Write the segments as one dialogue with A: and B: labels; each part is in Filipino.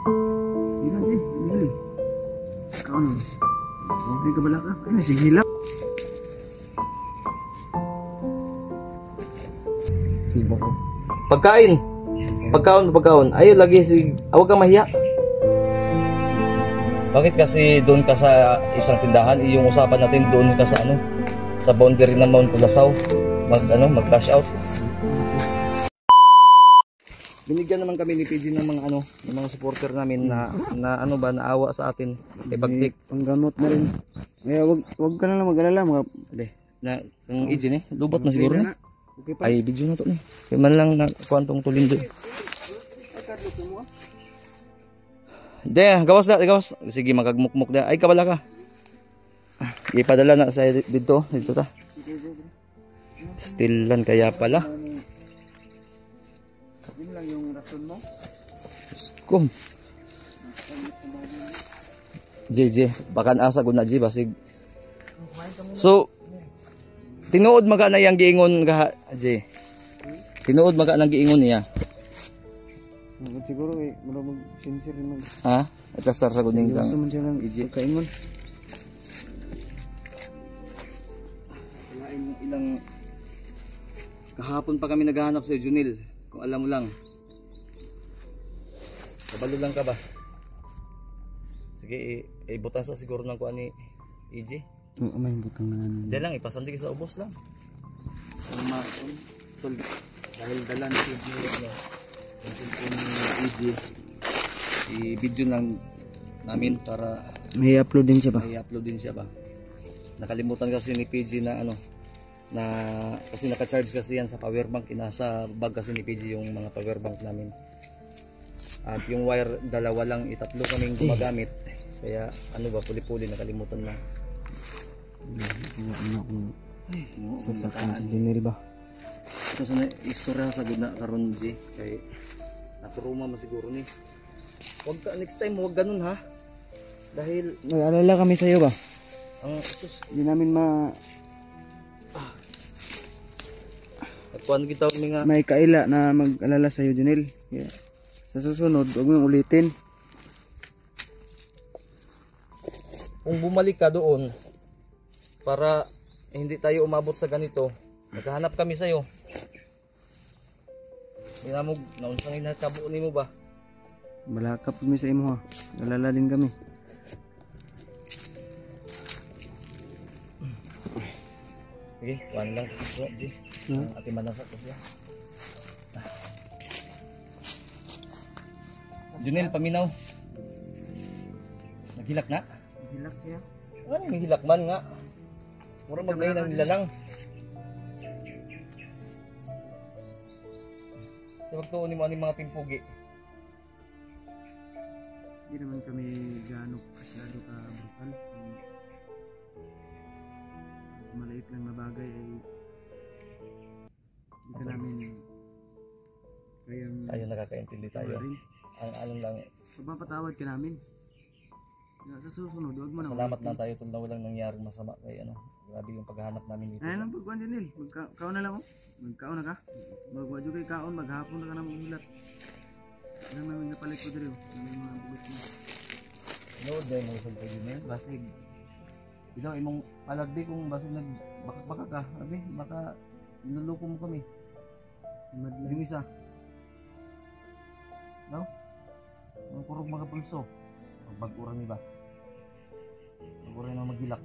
A: Hindi na, Hindi. Ikaw ano? Okay ka bala ka? Ano, sige lang. Sibo ko.
B: Pagkain. Pagkaon. Ayaw lagi huwag kang mahiya. Bakit kasi doon ka sa isang tindahan, yung usapan natin doon ka sa sa boundary ng Mount Culasaw, mag-cash out. Binigyan naman kami ni PG ng mga ng mga supporter namin na naawa sa atin. Pagtik
A: panggamot na rin. Kaya wag ka na lang mag-alala mga
B: ang EG lubot na siguro na.
A: Okay pa.
B: Ay video na to ni. Kaya man lang na kuantong tulindo. Gawas. Sige magagmukmuk da. Ay kabala ka. Ipadala na sa dito ta. Stillan kaya pala.
A: Yun lang yung rason mo.
B: Skum. JJ, bakan asa gud na G basig. So tinuod maga na yang giingon ka J. Tinuod maga nang giingon niya.
A: Siguro marag sincere man.
B: Ha? At sar sa guding kang
A: EJ kaingon.
B: Ilang kahapon pa kami naghahanap sa Junil. Kung alam mo lang. Kabalo lang ka ba? Sige, ibutan sa siguro ng kuan ni EJ.
A: Oo, may butang na.
B: Hindi lang, ipasandig sa ubos lang. Dahil dala ni EJ i-video lang namin para
A: may upload din siya ba?
B: May upload din siya ba? Nakalimutan kasi ni PG na kasi naka-charge kasi yan sa power bank. Nasa bag kasi ni PG yung mga power bank namin. At yung wire dalawa lang, itatlo kaming gumagamit. Kaya puli-puli nakalimutan na.
A: Saksakan sa dinner ba?
B: Ito sana istorya sa guna karon G kay naturuma masiguro ni. Next time huwag ganun ha. Dahil
A: nag-alala kami sa iyo ba? Hindi namin
B: kuan kita nga
A: may kaila na mag-alala sa iyo Junel. Yeah. Sa susunod, huwag mo ulitin.
B: Kung bumalik ka doon para hindi tayo umabot sa ganito, naghahanap kami sa iyo. Minamog naunsang inakabo nimo ba?
A: Balakap kami sa imo ha. Alala din kami.
B: Sige, one lang. Ati manasak ko siya. Junel, paminaw. Naghilak na?
A: Naghilak siya.
B: Ano yung hilak man nga? Mura maglayin ang nilalang. Sa magtuon ni mo aning mga timpugi.
A: Hindi naman kami gaano kasyado ka brutal. Maliit lang na bagay ay hindi ka namin kayang
B: tayo nakakaintindi tayo. Ang lang
A: papatawad ka namin. Sa susunod, huwag mo na.
B: Salamat lang tayo kung walang nangyaring masama kay grabe yung paghahanap namin dito.
A: Ay lang pagkuhan din magkaon na lang magkaon na ka. Magwadyo kay kaon, maghapon na ka na maghilat. Ano namin napalit ko dito. Ano yung mga bugas mo.
B: Nood dahil mo sa pagkain. Basig. Ikaw imong palagdi kung basig nagbakak-baka ka. Abi, baka niluluko mo kami. Yung isa. No? Ang kurog mga pulso. Pagbaguran ni ba? Pagbaguran na maghilak.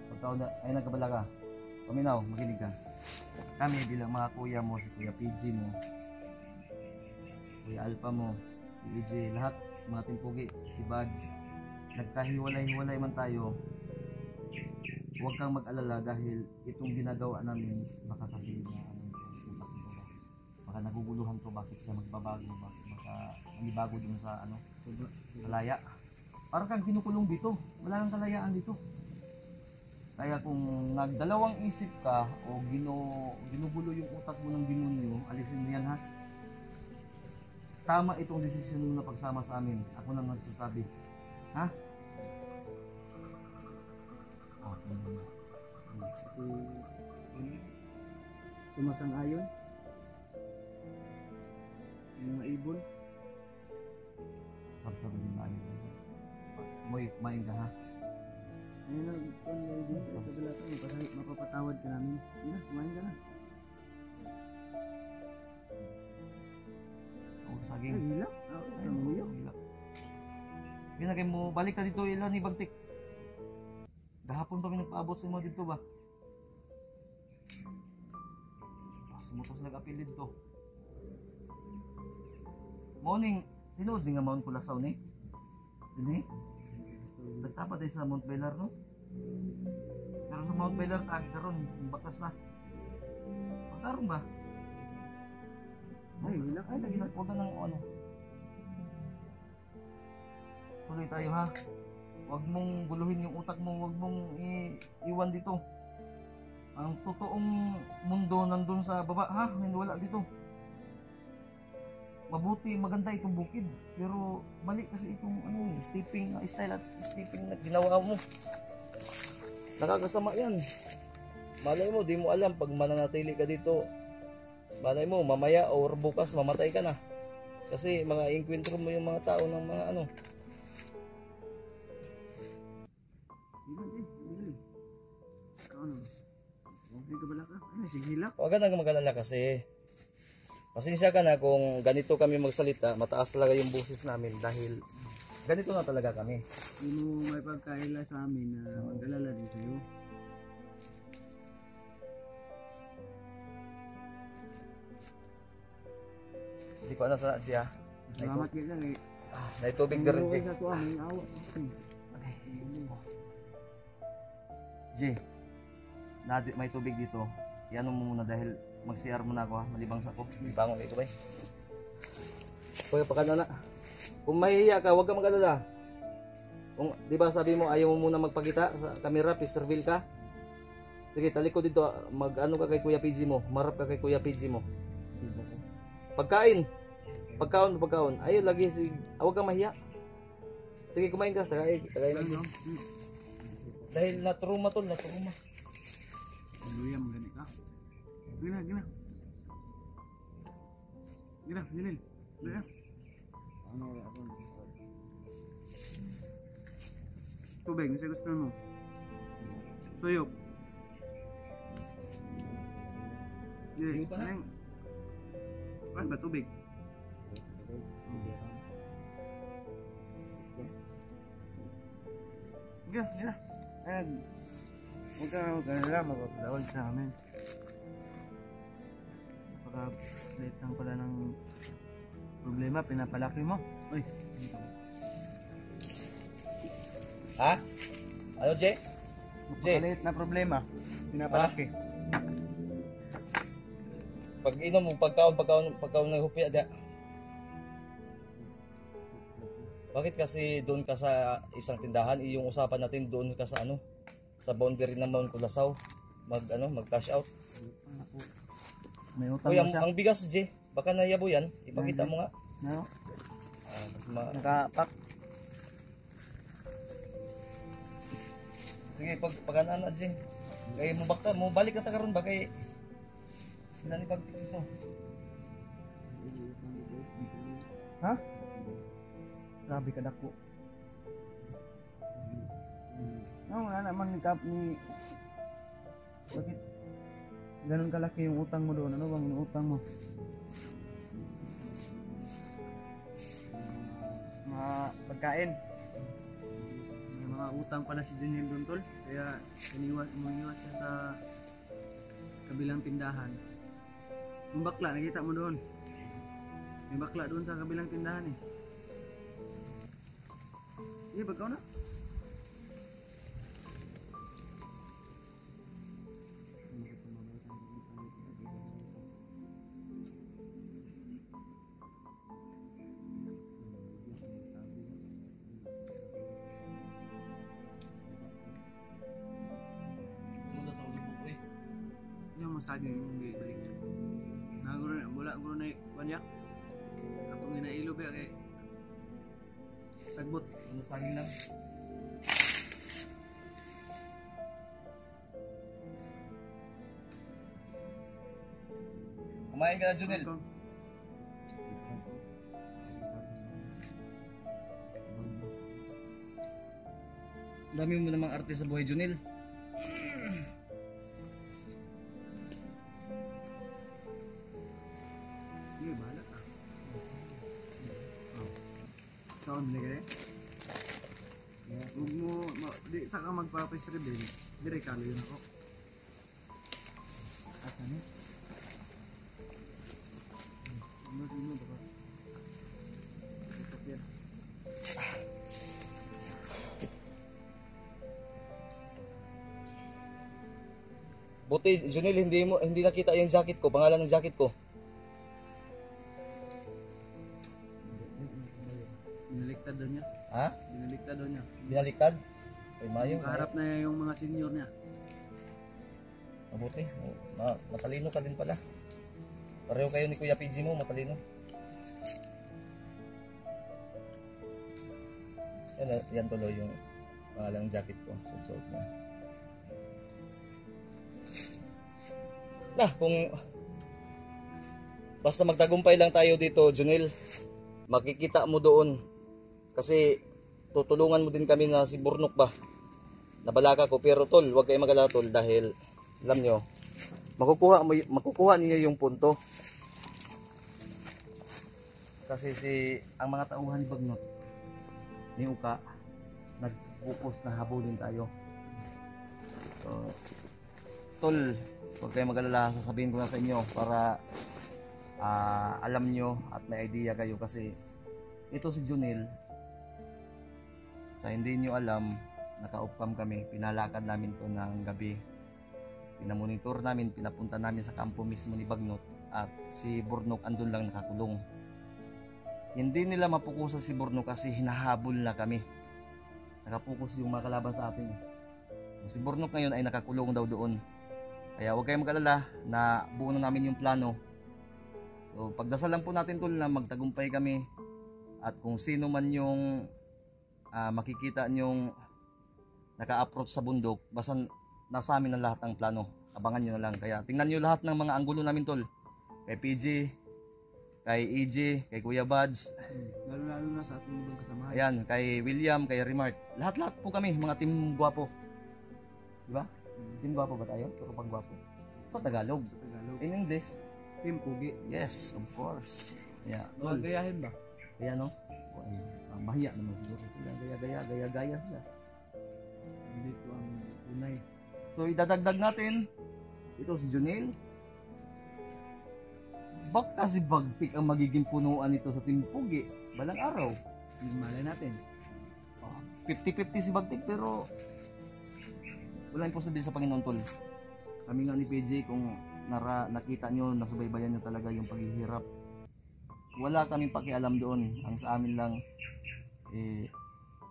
B: Pagkaon na, ay nagkabala ka. Paminaw, makinig ka. Kami bilang mga kuya mo, si Kuya PG mo, Kuya Alpha mo, si EJ, lahat mga timpugi, si Buds, nagkahiwalay-hiwalay man tayo. Huwag kang mag-alala dahil itong ginagawa namin baka kasi baka naguguluhan to, bakit siya magbabago, bakit makaanibago dun sa kalaya. Parang kang kinukulong dito, wala kang kalayaan dito. Kaya kung nagdalawang isip ka o ginugulo yung utak mo ng demonyo, alisin mo yan ha. Tama itong desisyon mo na pagsama sa amin. Ako nang nagsasabi. Ha?
A: Sumasang-ayon? ibon.
B: Sabta rin na yun. Moy, kumain ka ha?
A: Ayun lang, kung may ibon sa kabila ka, mapapatawad ka namin. Yun na, kumain ka na.
B: Oo,
A: Ay,
B: saging.
A: hilak. Ang muyo.
B: Ginagay mo, balik ka dito ilan ni Bagtik. Gahapon kami nagpaabot sa mo dito ba? Sumutos nag-apil dito. Morning, tinuod din nga Mount Culasaw ni. Dini? Nagtapa tayo sa Mount Belar no? Pero sa Mount Belar tag karon bakas na. Pagkaroon ba?
A: Ay, hilak.
B: Ay, lagi na ng ano. Tuloy tayo ha. Huwag mong guluhin yung utak mo, huwag mong iwan dito. Ang totoong mundo nandun sa baba ha, hindi wala dito. Mabuti, maganda itong bukid, pero mali kasi itong ano, stepping style at stepping na ginawa mo. Nakakasama yan. Malay mo, di mo alam pag mananatili ka dito. Malay mo, mamaya or bukas mamatay ka na. Kasi mga enkwentro mo yung mga tao ng mga ano.
A: Hilak eh, hilak. Ano? Okay ka bala ka? Ano, sige hilak.
B: Huwag ka nang mag-alala kasi. Pasensya ka na kung ganito kami magsalita, mataas talaga yung boses namin dahil ganito na talaga kami.
A: Hindi mo may pagkaila sa amin na mag-alala din sa'yo.
B: Hindi ko ano sa siya.
A: Salamat kayo lang eh.
B: Naitubig na rin
A: May
B: siya.
A: sa tuwa, may awa.
B: Okay. G, may tubig dito. Iano mo muna dahil mag-CR muna ako ha. Malibang sa ko. Bangon ito ba eh. Kuya, pakano na. Kung mahihiya ka, huwag ka mag-alala. Kung, di ba sabi mo ayaw mo muna magpakita sa camera, reveal ka. Sige, talikod dito. Mag-ano ka kay Kuya PG mo. Marap ka kay Kuya PG mo. Pagkain. Pagkaon. Ayun, lagi. Huwag kang mahiya. Sige, kumain ka. Tagay lang. Dahil na-trauma tol, na-trauma.
A: Luya, magani ka. Gina. Ginil. Luya. Ano ako? Tubig, nasa gusto mo. Suyok.
B: Suyok pa na?
A: Ano ba tubig? Gina. Huwag ka nila mapapalawag sa amin. Napaka-late lang pala ng problema, pinapalaki mo. Uy,
B: Ha? Ano, Jay?
A: napaka-late na problema, pinapalaki.
B: Pag inom mo, pagkaon ng hupya, da. Bakit kasi doon ka sa isang tindahan, yung usapan natin doon ka sa ano, sa boundary ng Mount Culasaw, mag-cash out.
A: May utang
B: Uy,
A: mo siya.
B: ang bigas, Jay, baka nayabo yan, ipakita mo nga.
A: No?
B: Nakapak. Sige, pag-anan na, Jay. Kaya mo balik na ta karon ba kay sila ni Bagtik dito.
A: Ha? Grabe ka dako. Wala naman ni bakit ganun kalaki yung utang mo doon? Ano bang utang mo? Mga pagkain. May mga utang pala si Junil doon tol. Kaya umiwas siya sa kabilang tindahan. Yung bakla, nakita mo doon. May bakla doon sa kabilang tindahan eh. Iya, bagaw na.
B: Sula sa ulo mo,
A: Yung masaging yung balik niya. Wala ko na kanya. Atong ginailo kaya kay sagbot.
B: Ano saging lang? Kumain ka na, Junel. Dami mo namang arte sa buhay, Junil.
A: Sige, bahala ka. Saan nila kaya? Huwag mo, di sa ka magpapis-reveal, dire kalo yun ako. At ano? Ano ba? Ito yan.
B: Buti, Junil, hindi nakita yung jacket ko, pangalan ng jacket ko.
A: Binaliktad daw niya.
B: Ha?
A: Binaliktad daw niya.
B: Binaliktad? Ay, mayo.
A: Kaharap na yung mga senior niya.
B: Mabuti. Matalino ka din pala. Pareho kayo ni Kuya PG mo, matalino. Yan tuloy yung pangalang jacket ko. Suot na. Kung basta magtagumpay lang tayo dito, Junil, makikita mo doon. Kasi tutulungan mo din kami na si Burnok ba. Nabalaka ko, pero tol, huwag kayo mag-alala tol, dahil alam nyo, makukuha niyo yung punto. Kasi ang mga tauhan ni Bagnot, ni Uka, nag-focus na habulin tayo. So, tol, huwag kayo mag-alala, sasabihin ko na sa inyo para alam nyo at may idea kayo. Kasi ito si Junil, sa hindi nyo alam, naka-off-cam kami, pinalakad namin to ng gabi, pinamonitor namin, pinapunta namin sa kampo mismo ni Bagnot, at si Burnok andun lang nakakulong. Hindi nila mapukusan si Burnok kasi hinahabol na kami, nakapokus yung mga kalaban sa atin. Si Burnok ngayon ay nakakulong daw doon, kaya huwag kayong mag-alala na buo na namin yung plano. So pagdasal lang po natin tol na magtagumpay kami, at kung sino man yung makikita nyong naka-approach sa bundok, basta nasa amin ang lahat ng plano, abangan nyo na lang. Kaya tingnan nyo lahat ng mga anggulo namin tol, kay PG, kay EJ, kay Kuya Buds,
A: Lalo na sa ating mga kasamahan.
B: ayan, kay William, kay Remark, lahat po kami, mga team gwapo, diba? Team gwapo ba tayo? Pero pag gwapo sa Tagalog, in English
A: Team Pugi.
B: yes, of course. Yeah,
A: Huwag gayahin ba?
B: kaya no, mahiya naman siguro sila, gaya sila.
A: Hindi po ang tunay.
B: So idadagdag natin ito si Junil. Baka si Bagpik ang magiging punuan nito sa Team Pugi balang araw.
A: Hindi malay natin.
B: 50-50 si Bagpik, pero wala imposible sa Panginoon tol. Kami nga ni PJ, kung nakita nyo, nasubaybayan nyo talaga yung paghihirap, wala kaming pakialam doon. Ang sa amin lang,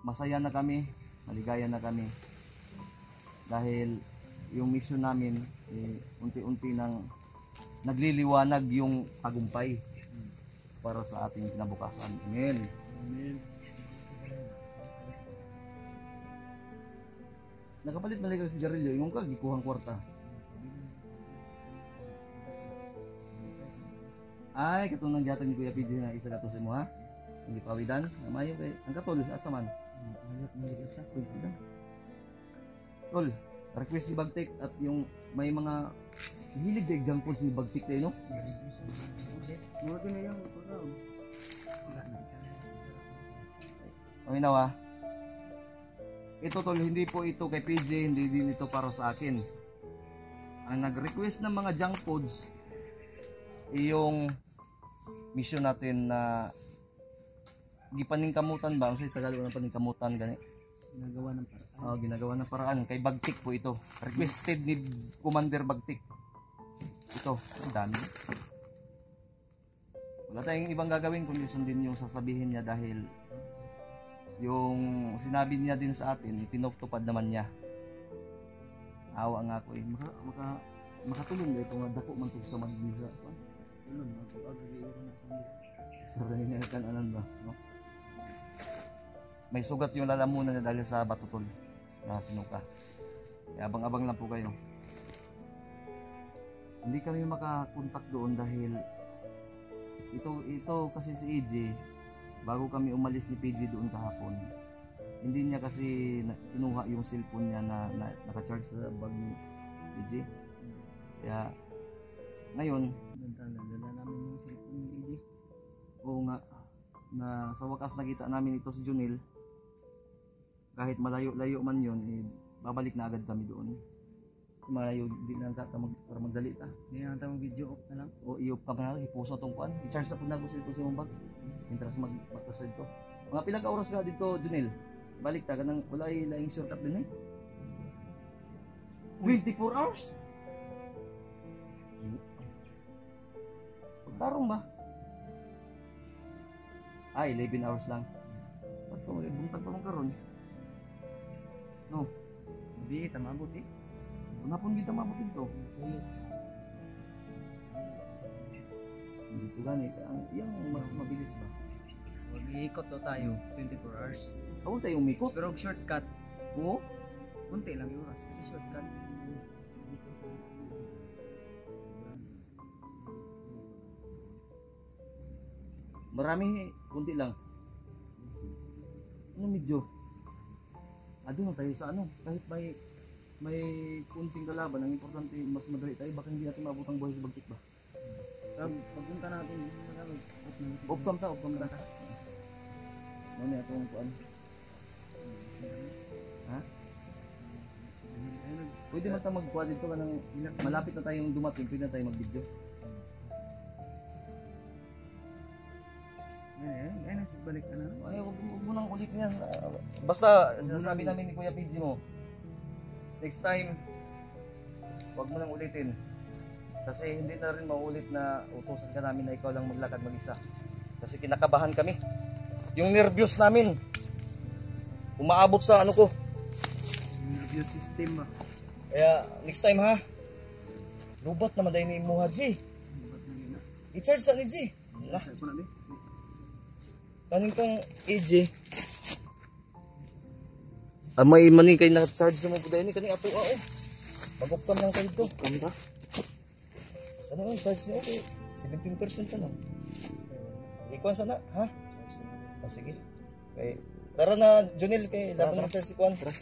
B: masaya na kami, maligaya na kami, dahil yung mission namin unti-unti nang nagliliwanag yung tagumpay para sa ating kinabukasan. Amen.
A: Amen.
B: Nakapalit na lang si Garillo, yung ka gikuhang kwarta. Ay, katong nang gatag ni Kuya PJ na isa katusin mo ha. Hindi pawidan, namayo kay ang katol asa man. Tol, request si Bagtik at yung may mga hilig na example si Bagtik tayo, no?
A: Mga na yung program.
B: Paminaw ha. Ito tol, hindi po ito kay PJ, hindi din ito para sa akin. Ang nag-request ng mga junk foods, yung mission natin na gipaningkamutan ba? Ang Tagalog ng paningkamutan gani.
A: Ginagawa ng paraan.
B: Ginagawa ng paraan kay Bagtik po ito. Requested ni Commander Bagtik. Ito, ang dami. Wala tayong ibang gagawin kundi sundin yung sasabihin niya, dahil yung sinabi niya din sa atin, itinutupad naman niya. Awa nga ako makatulong dahil kung dako man ito sa magbisa.
A: Tulong, mag-agriiro na sa mga.
B: Saray na kan anan ba, no? May sugat yung lalamunan niya dahil sa batutol na sinuka. Kaya abang-abang lang po kayo. Hindi kami makakontak doon dahil ito kasi si EJ, bago kami umalis ni PJ doon kahapon, hindi niya kasi kinuha yung cellphone niya na naka-charge sa bag ni PG. Kaya ngayon,
A: Dala namin yung cellphone ni EJ.
B: oo nga, na sa wakas nakita namin ito si Junel. Kahit malayo-layo man yun, babalik na agad kami doon. Malayo, di na para magdali ta.
A: Hindi na tayo mag-video off na lang.
B: O iyo pa nga, ipuso tong kuan. I-charge na po na ko sa mong bag. Intras magpasad ko. Mga pila ka oras ka dito, Junel? Balik ta, kanang wala laing shortcut din eh. 24 hours? Pagtarong ba? Ay, 11 hours lang. Ba't ko, buntag pa mong karon? No,
A: Hindi, tamabot eh.
B: hapon kita mabutin to. Dito gani, yung mas mabilis ba?
A: Mag-iikot daw tayo, 24 hours.
B: Ako tayo umikot.
A: Pero shortcut,
B: Oo.
A: kunti lang yung oras kasi shortcut.
B: Marami, kunti lang. Ano medyo? Doon tayo sa ano, kahit may kunting kalaban, ang importante mas madali tayo, baka hindi natin maabot ang buhay sa bagtik ba?
A: Pagpunta natin,
B: Off cam ta. Ano na itong kuan? Ha? Pwede man tayo magkuha dito kanang malapit na tayong dumating, pwede na tayo mag-video.
A: Ayun, balik ka na.
B: Ay, huwag mo nang ulit niyan. Basta, sinasabi namin ni Kuya PG mo, next time, huwag mo nang ulitin. Kasi hindi na rin maulit na utusan ka namin na ikaw lang maglakad mag-isa. Kasi kinakabahan kami. Yung nervyos namin, umaabot sa ano ko.
A: Nervous system ba?
B: Kaya, next time ha, lubat naman dahil ni Imuha G. I-charge sa ni G. Nah,
A: Sa ko na din.
B: kanin kang AJ. May mani kay na-charge sa mo po dahil ni kaning ato oh. Mag-optam lang kayo ito. Ano ba? Ano ang charge niya? Okay. 17% na lang. Ikuan sana, ha? Sige. Okay. Tara na, Junel, kay laban ng charge si Kwan. Tara.